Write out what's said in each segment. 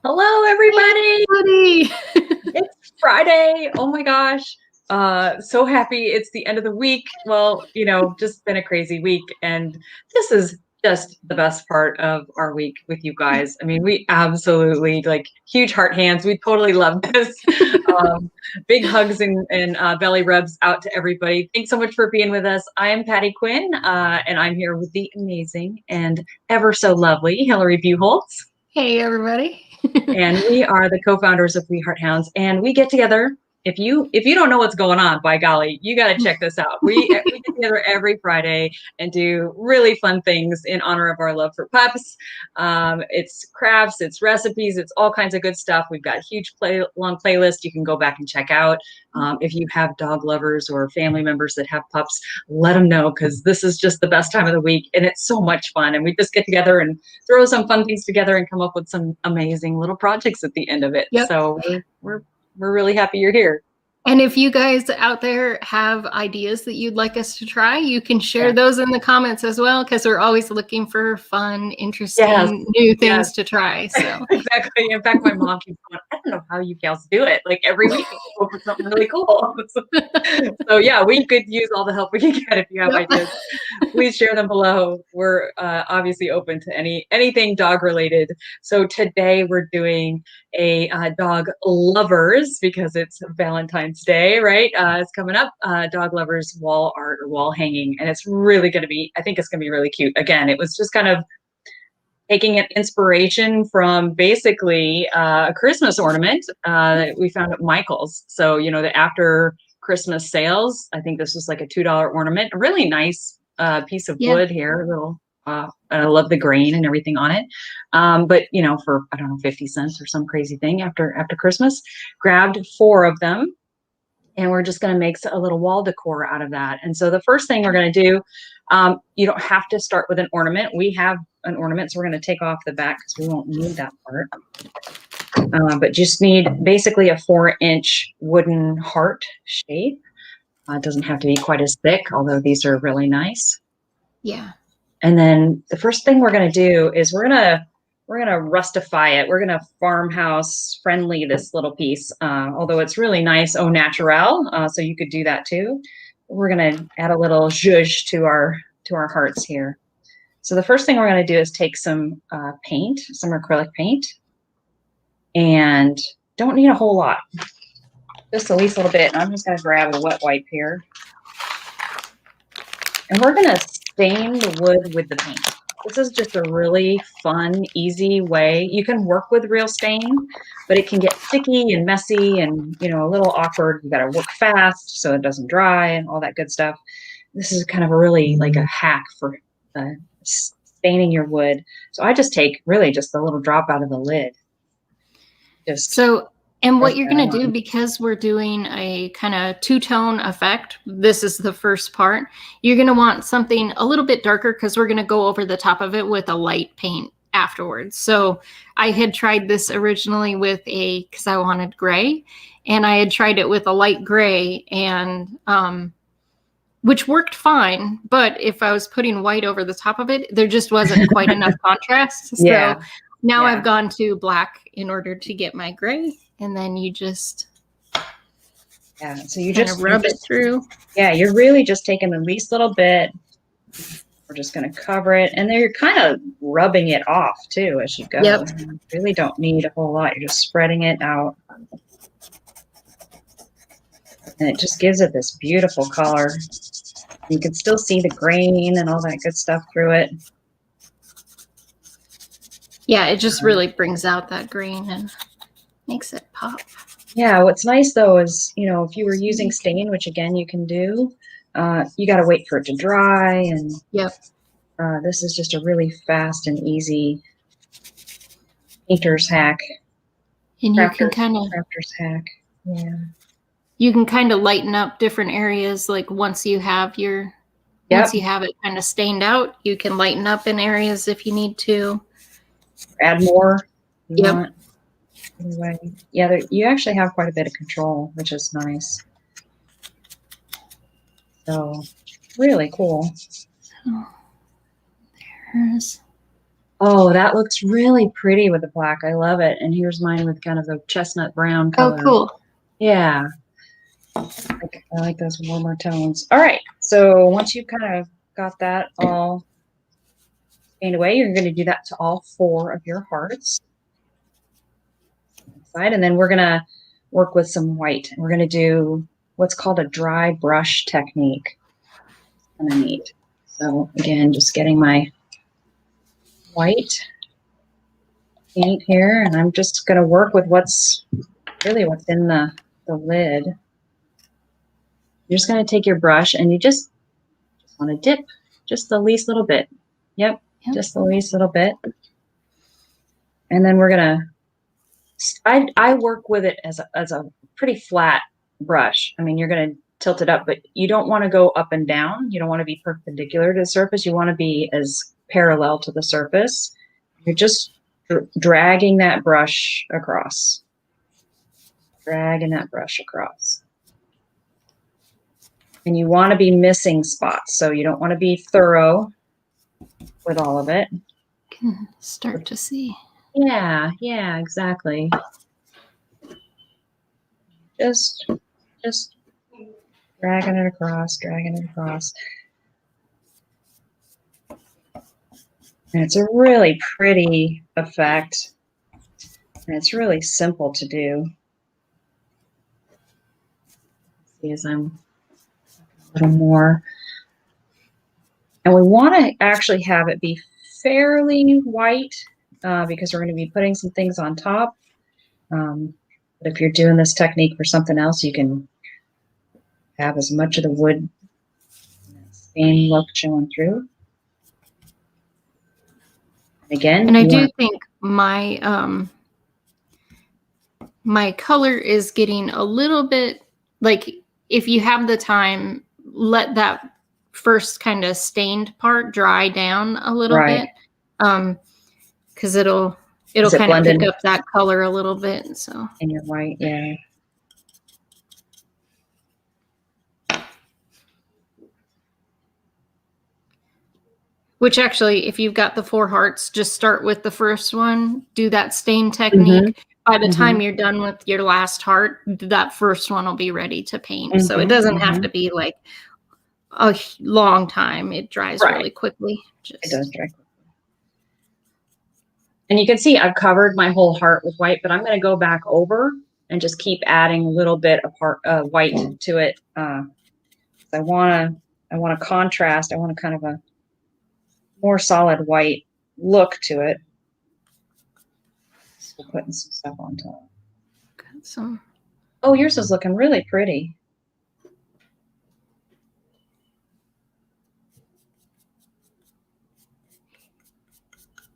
Hello, Hey, everybody. buddy. It's Friday. Oh my gosh. So happy it's the end of the week. Well, just been a crazy week. And this is just the best part of our week with you guys. I mean, we absolutely like huge heart hands. We totally love this. Um, Big hugs and belly rubs out to everybody. Thanks so much for being with us. I am Patty Quinn, and I'm here with the amazing and ever so lovely Hillary Buholtz. Hey, everybody. And we are the co-founders of We Heart Hounds, and we get together. If you don't know what's going on, by golly, you got to check this out. We get together every Friday and do really fun things in honor of our love for pups. It's crafts, it's recipes, it's all kinds of good stuff. We've got a huge long playlist you can go back and check out. If you have dog lovers or family members that have pups, let them know, because this is just the best time of the week, and it's so much fun. And we just get together and throw some fun things together and come up with some amazing little projects at the end of it. Yep. So we're really happy you're here. And if you guys out there have ideas that you'd like us to try, you can share Yeah. those in the comments as well, because we're always looking for fun, interesting, Yes. new things Yes. to try. So Exactly. In fact, my mom keeps going, I don't know how you gals do it. Like every week we come up with something really cool. So yeah, we could use all the help we can get. If you have Yep. ideas, please share them below. We're obviously open to anything dog related. So today we're doing a dog lovers, because it's Valentine's Day, right? It's coming up. Dog lovers wall art or wall hanging, and it's really going to be. I think it's going to be really cute. Again, it was just kind of taking an inspiration from basically a Christmas ornament that we found at Michael's. So, the after Christmas sales, I think this was like a $2 ornament, a really nice piece of Yeah. wood here, a little, I love the grain and everything on it. But, for, I don't know, 50 cents or some crazy thing after Christmas, grabbed 4 of them. And we're just going to make a little wall decor out of that. And so the first thing we're going to do, you don't have to start with an ornament. We have an ornament, so we're going to take off the back because we won't need that part. But just need basically a 4-inch wooden heart shape. It doesn't have to be quite as thick, although these are really nice. Yeah. And then the first thing we're going to do is we're going to rustify it. We're going to farmhouse friendly this little piece, although it's really nice au naturel. So you could do that too. We're going to add a little zhuzh to our hearts here. So the first thing we're going to do is take some paint, some acrylic paint, and don't need a whole lot, just the least little bit. And I'm just going to grab a wet wipe here, and we're going to stain the wood with the paint. This is just a really fun, easy way. You can work with real stain, but it can get sticky and messy and, a little awkward. You got to work fast so it doesn't dry and all that good stuff. This is kind of a really like a hack for staining your wood. So I just take really just a little drop out of the lid. And what you're going to do, because we're doing a kind of two-tone effect, this is the first part, you're going to want something a little bit darker, because we're going to go over the top of it with a light paint afterwards. So I had tried this originally with because I wanted gray, and I had tried it with a light gray, and which worked fine. But if I was putting white over the top of it, there just wasn't quite enough contrast. Yeah. So now I've gone to black in order to get my gray. And then you just so you just rub it through. Yeah, you're really just taking the least little bit. We're just going to cover it, and then you're kind of rubbing it off too as you go. Yep. You really don't need a whole lot. You're just spreading it out, and it just gives it this beautiful color. You can still see the grain and all that good stuff through it. Yeah, it just really brings out that green and makes it pop. Yeah, what's nice though is, if you were using stain, which again you can do, you got to wait for it to dry. And this is just a really fast and easy painter's hack. And you can crafter's hack. Yeah. You can kind of lighten up different areas. Like once you have once you have it kind of stained out, you can lighten up in areas if you need to. Add more. Yep. Anyway, yeah, you actually have quite a bit of control, which is nice. So, really cool. So, there's Oh, that looks really pretty with the black. I love it. And here's mine with kind of the chestnut brown Oh, color. cool. Yeah, I like those warmer tones. All right, so once you've kind of got that all stained away, you're going to do that to all 4 of your hearts. And then we're going to work with some white. We're going to do what's called a dry brush technique. Kind of neat. So again, just getting my white paint here, and I'm just going to work with what's in the lid. You're just going to take your brush and you just want to dip just the least little bit. Yep, just the least little bit. And then we're going to, I work with it as a pretty flat brush. I mean, you're going to tilt it up, but you don't want to go up and down. You don't want to be perpendicular to the surface. You want to be as parallel to the surface. You're just dragging that brush across. Dragging that brush across. And you want to be missing spots. So you don't want to be thorough with all of it. Can start to see. Yeah, exactly. Just dragging it across. And it's a really pretty effect. And it's really simple to do. See, as I'm a little more. And we want to actually have it be fairly white because we're going to be putting some things on top. But if you're doing this technique for something else, you can have as much of the wood stain look showing through. Again, and I do think my my color is getting a little bit, like, if you have the time, let that first kind of stained part dry down a little bit, because it'll kind of pick up that color a little bit. So in your white, yeah. Which actually, if you've got the 4 hearts, just start with the first one, do that stain technique. By the time you're done with your last heart, that first one will be ready to paint. So it doesn't have to be like a long time. It dries really quickly. It does dry quickly. And you can see I've covered my whole heart with white, but I'm going to go back over and just keep adding a little bit of white to it. I want to contrast. I want a kind of a more solid white look to it. So putting some stuff on top. Got some. Oh, yours is looking really pretty.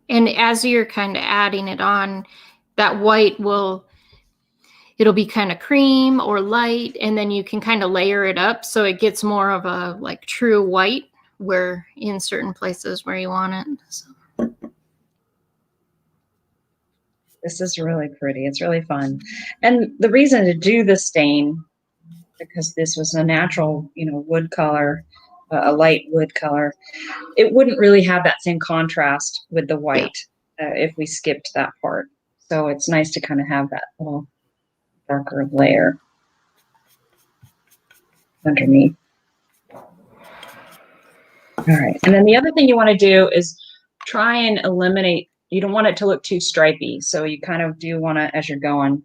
And as you're kind of adding it on, that white it'll be kind of cream or light, and then you can kind of layer it up so it gets more of a like true white where in certain places where you want it. So. This is really pretty. It's really fun. And the reason to do the stain, because this was a natural, wood color, a light wood color, it wouldn't really have that same contrast with the white if we skipped that part. So it's nice to kind of have that little darker layer underneath. All right. And then the other thing you want to do is try and eliminate, you don't want it to look too stripy. So you kind of do want to, as you're going,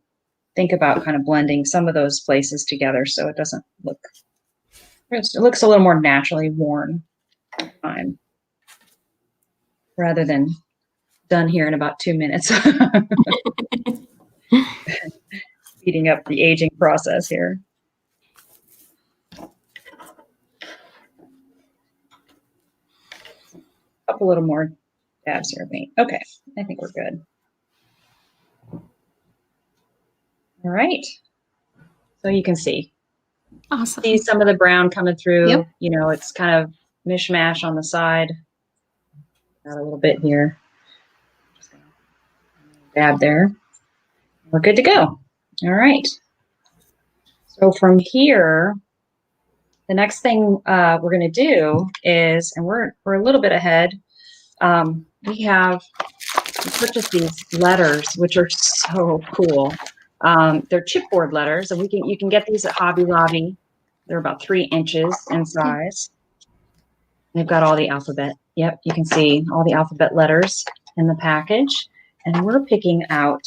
think about kind of blending some of those places together so it doesn't look, it looks a little more naturally worn time rather than done here in about 2 minutes. Speeding up the aging process here. Up a little more dabs here of paint. Okay, I think we're good. All right. So you can see. Awesome. See some of the brown coming through. Yep. It's kind of mishmash on the side. Got a little bit here. Just gonna dab there. We're good to go. All right. So from here, the next thing we're going to do is, and we're a little bit ahead. we purchased these letters, which are so cool. They're chipboard letters, and you can get these at Hobby Lobby. They're about 3 inches in size. They've got all the alphabet. Yep, you can see all the alphabet letters in the package. And we're picking out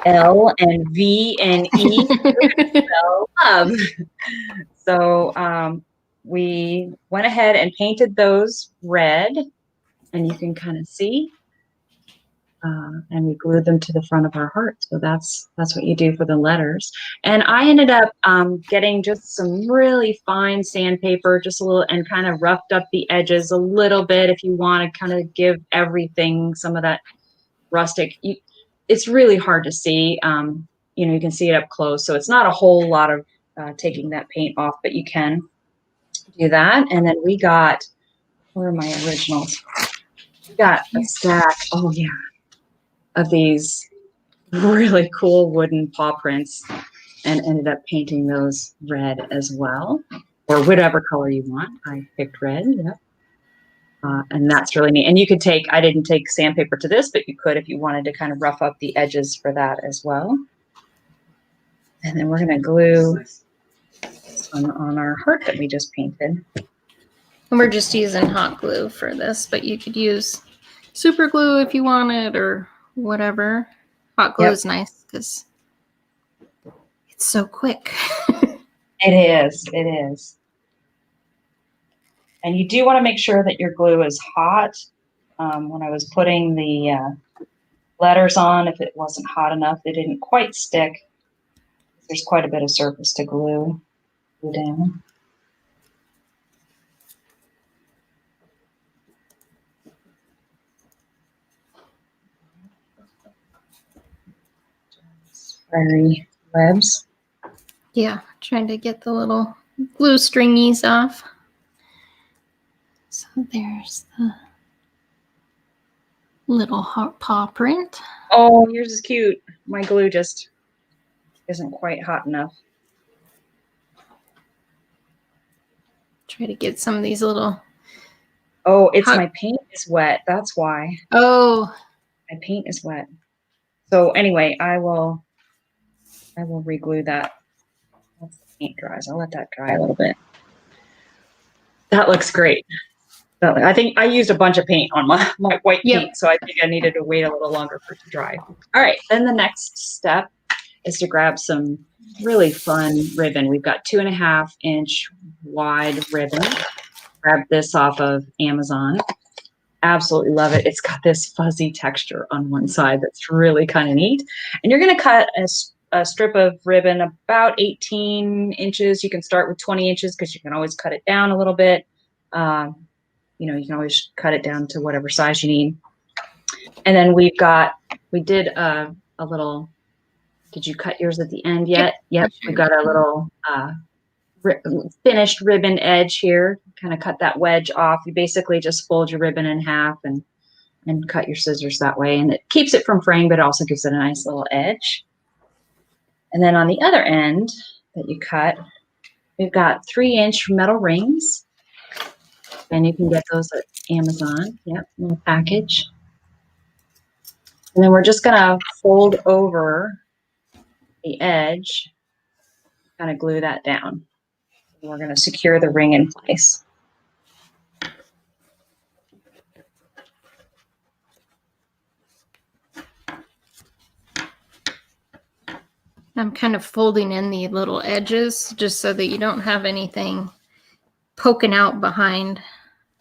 L and V and E. Spell love. So we went ahead and painted those red, and you can kind of see. And we glued them to the front of our heart. So that's what you do for the letters. And I ended up getting just some really fine sandpaper, just a little, and kind of roughed up the edges a little bit if you want to kind of give everything some of that rustic. It's really hard to see. You can see it up close, so it's not a whole lot of taking that paint off, but you can do that. And then we got, where are my originals? We got a stack. Oh yeah. Of these really cool wooden paw prints, and ended up painting those red as well, or whatever color you want. I picked red, yep. And that's really neat. And you could take, I didn't take sandpaper to this, but you could if you wanted to kind of rough up the edges for that as well. And then we're going to glue on our heart that we just painted. And we're just using hot glue for this, but you could use super glue if you wanted, or whatever. Hot glue is nice because it's so quick. It is. It is. And you do want to make sure that your glue is hot. When I was putting the letters on, if it wasn't hot enough, they didn't quite stick. There's quite a bit of surface to glue down. Spidery webs. Yeah, trying to get the little glue stringies off. So there's the little paw print. Oh, yours is cute. My glue just isn't quite hot enough. Try to get some of these little. Oh, it's my paint is wet. That's why. Oh, my paint is wet. So anyway, I will re-glue that once the paint dries. I'll let that dry a little bit. That looks great. I think I used a bunch of paint on my white paint, so I think I needed to wait a little longer for it to dry. All right, then the next step is to grab some really fun ribbon. We've got 2.5 inch wide ribbon. Grab this off of Amazon. Absolutely love it. It's got this fuzzy texture on one side that's really kind of neat. And you're going to cut a strip of ribbon about 18 inches. You can start with 20 inches because you can always cut it down a little bit. You can always cut it down to whatever size you need. And then we did a little, did you cut yours at the end yet? Yep. We've got a little finished ribbon edge here. Kind of cut that wedge off. You basically just fold your ribbon in half and cut your scissors that way. And it keeps it from fraying, but it also gives it a nice little edge. And then on the other end that you cut, we've got 3-inch metal rings. And you can get those at Amazon. Yep, little package. And then we're just going to fold over the edge, kind of glue that down. And we're going to secure the ring in place. I'm kind of folding in the little edges just so that you don't have anything poking out behind.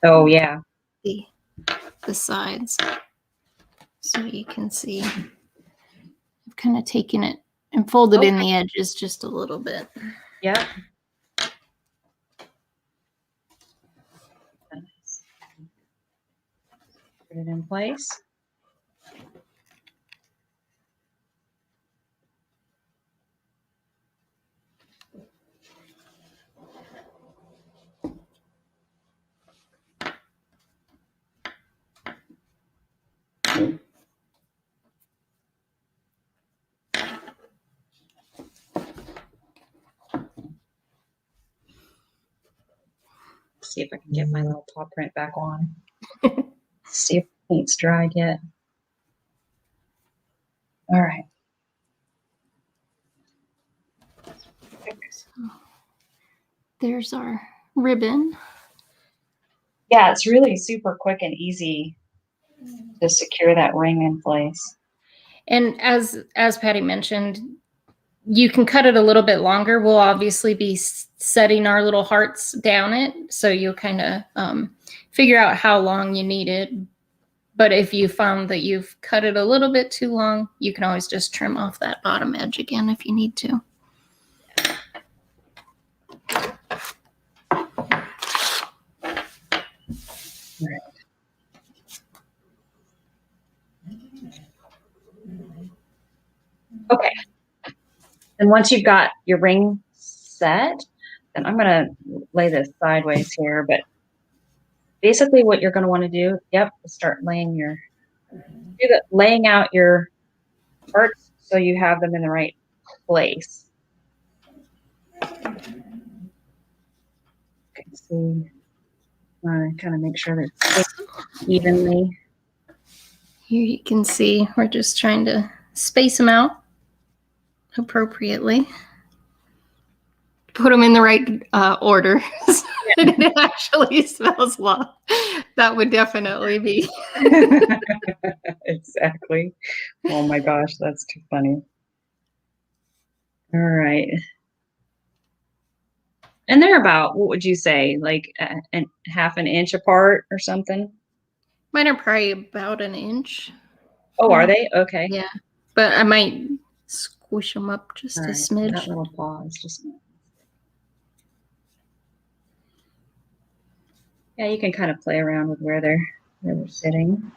Oh yeah, the sides, so you can see. I've kind of taken it and folded in the edges just a little bit. Yep. Put it in place. See if I can get my little paw print back on. See if paint's dried yet. All right. There's our ribbon. Yeah, it's really super quick and easy to secure that ring in place. And as Patty mentioned, you can cut it a little bit longer. We'll obviously be setting our little hearts down it, so you'll kind of figure out how long you need it. But if you found that you've cut it a little bit too long, you can always just trim off that bottom edge again if you need to. Right. Okay. And once you've got your ring set, then I'm going to lay this sideways here, but basically what you're going to want to do, is start laying out your parts so you have them in the right place. You can see, kind of make sure they're evenly. Here you can see we're just trying to space them out appropriately. Put them in the right order. It actually smells love. That would definitely be. Exactly. Oh my gosh, that's too funny. All right. And they're about, what would you say, like half an inch apart or something? Mine are probably about an inch. Oh, are they? Okay. Yeah, but I might squish them up just a smidge. That little pause, yeah, you can kind of play around with where they're sitting.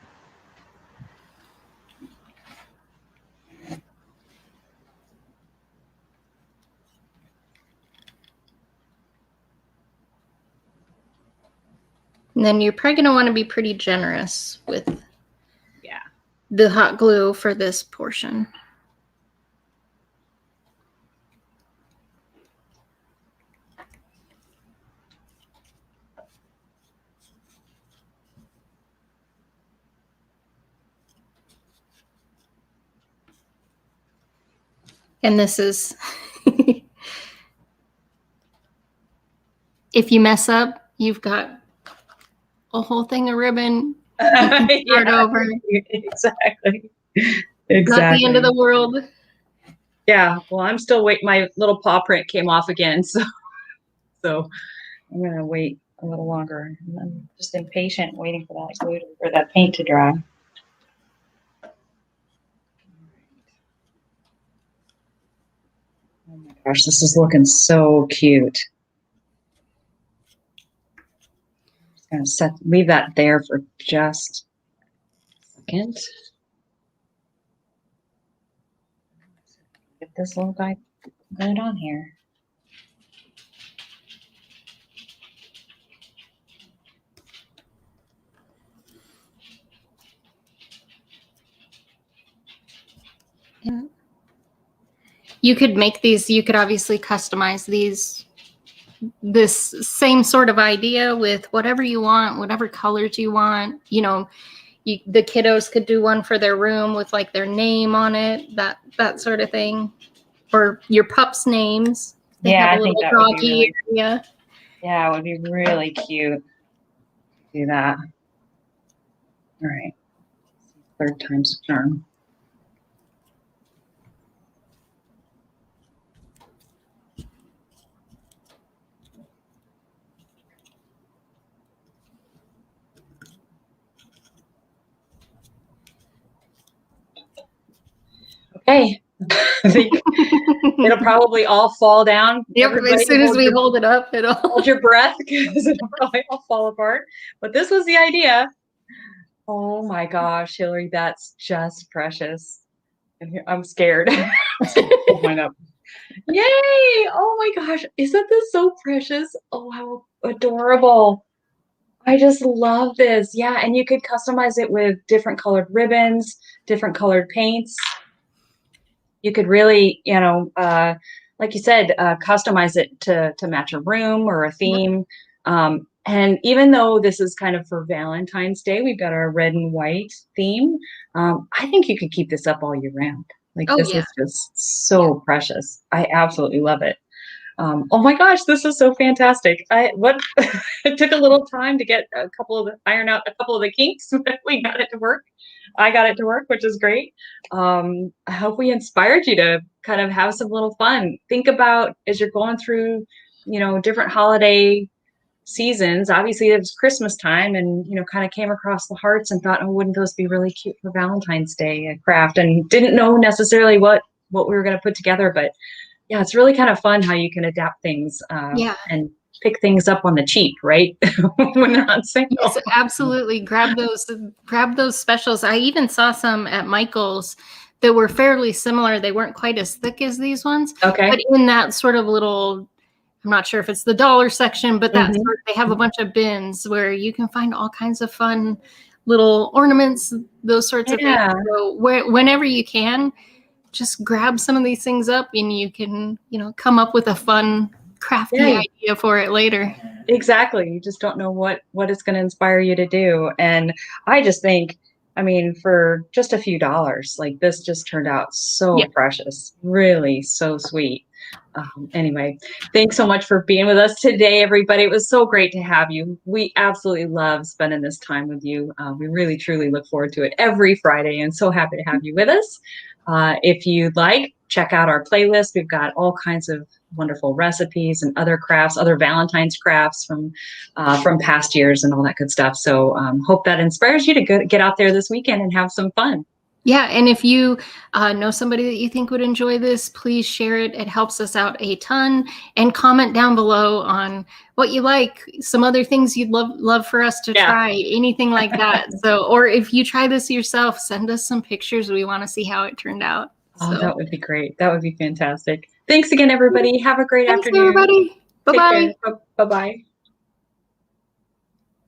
And then you're probably going to want to be pretty generous with the hot glue for this portion. And this is, if you mess up, you've got a whole thing of ribbon. You can start over. Exactly. Not the end of the world. Yeah. Well, I'm still waiting. My little paw print came off again, so I'm gonna wait a little longer. I'm just impatient waiting for that glue or that paint to dry. Oh my gosh, this is looking so cute. I'm just gonna leave that there for just a second. Get this little guy glued on here. Yeah. You could make these, you could obviously customize this same sort of idea with whatever you want, whatever colors you want. You know, the kiddos could do one for their room with like their name on it, that sort of thing, or your pups' names. They have a little doggy area. Yeah, it would be really cute. Do that. All right. Third time's a charm. Okay. I think it'll probably all fall down. Yep, as soon as we hold it up, it'll hold your breath because it'll probably all fall apart. But this was the idea. Oh my gosh, Hillary, that's just precious. And I'm scared. Hold mine up. Yay! Oh my gosh, isn't this so precious? Oh, how adorable. I just love this. Yeah, and you could customize it with different colored ribbons, different colored paints. You could really, like you said, customize it to match a room or a theme. And even though this is kind of for Valentine's Day, we've got our red and white theme. I think you could keep this up all year round. Like Oh this yeah. is just Yeah. so precious. I absolutely love it. Oh my gosh, this is so fantastic. It took a little time to get iron out a couple of the kinks, but we got it to work. I got it to work, which is great. I hope we inspired you to kind of have some little fun. Think about as you're going through, different holiday seasons. Obviously, it was Christmas time, and kind of came across the hearts and thought, oh, wouldn't those be really cute for Valentine's Day a craft? And didn't know necessarily what we were going to put together, but yeah, it's really kind of fun how you can adapt things Yeah. and pick things up on the cheap, right? When they're on sale. Yes, absolutely. Grab those specials. I even saw some at Michael's that were fairly similar. They weren't quite as thick as these ones, Okay. but in that sort of little, I'm not sure if it's the dollar section, but Mhm. they have a bunch of bins where you can find all kinds of fun little ornaments, those sorts of things. Yeah. So whenever you can, just grab some of these things up and you can, come up with a fun, crafty Yeah. idea for it later. Exactly. You just don't know what it's going to inspire you to do. And I just think, I mean, for just a few dollars, like this just turned out so Yeah. precious, really so sweet. Anyway, thanks so much for being with us today, everybody. It was so great to have you. We absolutely love spending this time with you. We really, truly look forward to it every Friday, and so happy to have you with us. If you'd like, check out our playlist. We've got all kinds of wonderful recipes and other crafts, other Valentine's crafts from past years and all that good stuff. So hope that inspires you to get out there this weekend and have some fun. Yeah, and if you know somebody that you think would enjoy this, please share it. It helps us out a ton. And comment down below on what you like, some other things you'd love for us to Yeah. try, anything like that. So, or if you try this yourself, send us some pictures. We want to see how it turned out. Oh, So, that would be great. That would be fantastic. Thanks again, everybody. Have a great thanks, afternoon. everybody. Bye Take care. bye. Bye-bye.